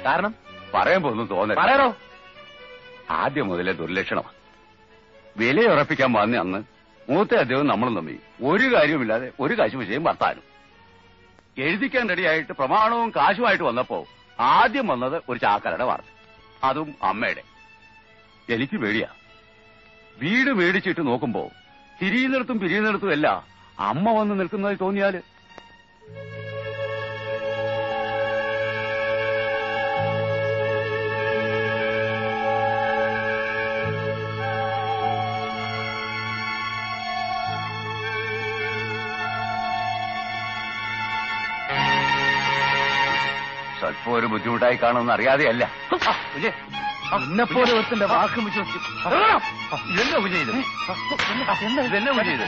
കാരണം പറയുമ്പോ ഒന്നും തോന്നരുത്. പറയാറോ? ആദ്യം മുതലേ ദുർലക്ഷണമാണ്. വിലയുറപ്പിക്കാൻ വന്ന അന്ന് മൂത്ത അദ്ദേഹം നമ്മളും തമ്മി ഒരു കാര്യവുമില്ലാതെ ഒരു കാശ് വിഷയം വർത്താനും എഴുതിക്കാൻ റെഡിയായിട്ട് പ്രമാണവും കാശുമായിട്ട് വന്നപ്പോ ആദ്യം വന്നത് ഒരു ചാക്കരയുടെ വാർത്ത, അതും അമ്മയുടെ. എനിക്ക് പേടിയാ. വീട് മേടിച്ചിട്ട് നോക്കുമ്പോ തിരിയുന്നിടത്തും പിരിയുന്നിടത്തും അല്ല അമ്മ വന്ന് നിൽക്കുന്നതായി തോന്നിയാല് സ്വല്പം ഒരു ബുദ്ധിമുട്ടായി കാണുമെന്ന് അറിയാതെയല്ല. എന്നെപ്പോലെ ഒരുത്തിന്റെ വാക്കും വിശ്വസിക്കും. ഇതെന്താ പൂജ ചെയ്ത്? ഇതെന്നാ പൂജ ചെയ്ത്?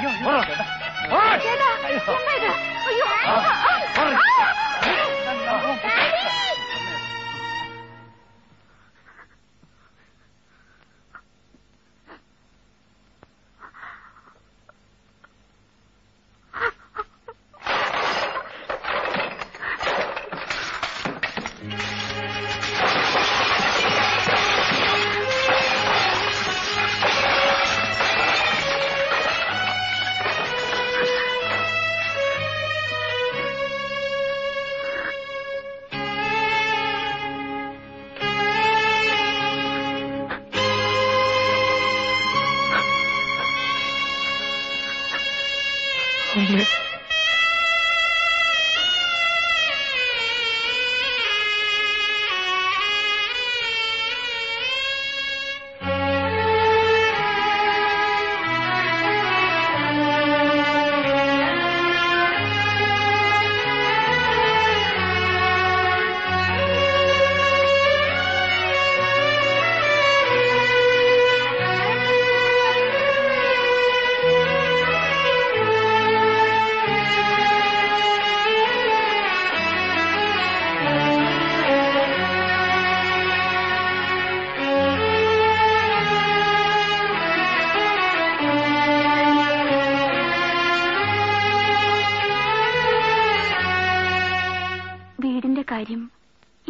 കാര്യം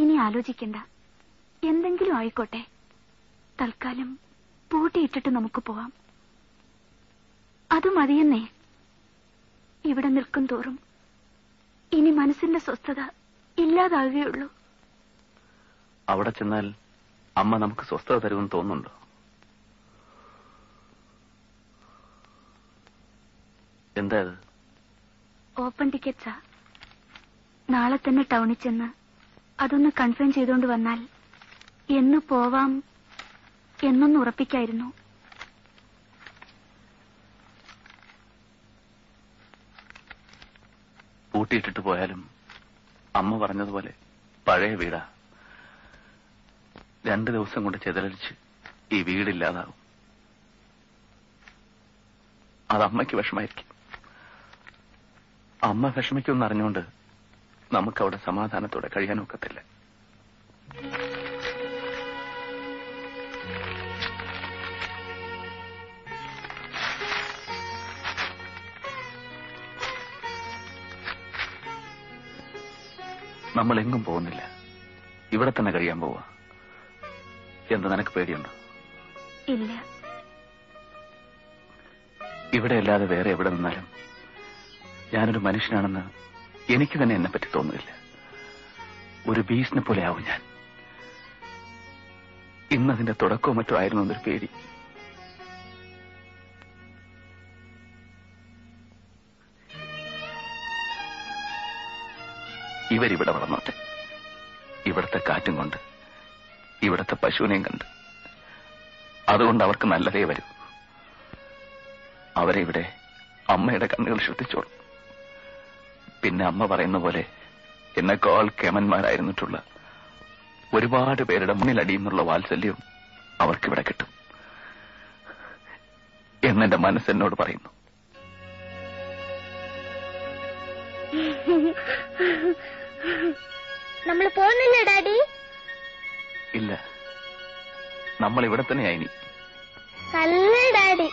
ഇനി ആലോചിക്കണ്ട. എന്തെങ്കിലും ആയിക്കോട്ടെ, തൽക്കാലം പൂട്ടിയിട്ടിട്ട് നമുക്ക് പോവാം. അത് മതിയെന്നേ. ഇവിടെ നിൽക്കും തോറും ഇനി മനസ്സിന്റെ സ്വസ്ഥത ഇല്ലാതാകുകയുള്ളൂ. അവിടെ ചെന്നാൽ അമ്മ നമുക്ക് സ്വസ്ഥത തരുമെന്ന് തോന്നുന്നുണ്ടോ? എന്താ ഇത്? ഓപ്പൺ ടിക്കറ്റ്സാ. നാളെ തന്നെ ടൗണിൽ ചെന്ന് അതൊന്ന് കൺഫേം ചെയ്തുകൊണ്ട് വന്നാൽ എന്ന് പോവാം എന്നൊന്ന് ഉറപ്പിക്കായിരുന്നു. പൂട്ടിയിട്ടിട്ട് പോയാലും അമ്മ പറഞ്ഞതുപോലെ പഴയ വീടാ. 2 ദിവസം കൊണ്ട് ചെതലരിച്ച് ഈ വീടില്ലാതാവും. അത് അമ്മയ്ക്ക് വിഷമായിരിക്കും. അമ്മ വിഷമിക്കുമെന്ന് അറിഞ്ഞുകൊണ്ട് നമുക്കവിടെ സമാധാനത്തോടെ കഴിയാനൊക്കത്തില്ല. നമ്മൾ എങ്ങും പോകുന്നില്ല. ഇവിടെ തന്നെ കഴിയാൻ പോവാ. എന്താ, നിനക്ക് പേടിയുണ്ടോ? ഇല്ല. ഇവിടെ അല്ലാതെ വേറെ എവിടെ നിന്നാലും ഞാനൊരു മനുഷ്യനാണെന്ന് എനിക്ക് തന്നെ എന്നെ പറ്റി തോന്നുന്നില്ല. ഒരു ബീസിനെ പോലെ ആവും ഞാൻ. ഇന്നതിന്റെ തുടക്കവും മറ്റോ ആയിരുന്നു എന്നൊരു പേടി. ഇവരിവിടെ വളർന്നോട്ടെ. ഇവിടത്തെ കാറ്റും കൊണ്ട്, ഇവിടത്തെ പശുവിനെയും കണ്ട്. അതുകൊണ്ട് അവർക്ക് നല്ലതേ വരൂ. അവരെ ഇവിടെ അമ്മയുടെ കണ്ണുകൾ ശ്രദ്ധിച്ചോളും. പിന്നെ അമ്മ പറയുന്ന പോലെ എന്നെക്കാൾ കേമന്മാരായിരുന്നിട്ടുള്ള ഒരുപാട് പേരുടെ മുന്നിലടിയുന്നുള്ള വാത്സല്യവും അവർക്കിവിടെ കിട്ടും എന്നെന്റെ മനസ്സെന്നോട് പറയുന്നു. നമ്മൾ പോകുന്നില്ല ഡാഡി? ഇല്ല, നമ്മൾ ഇവിടെ തന്നെയായി. അല്ല ഡാഡി.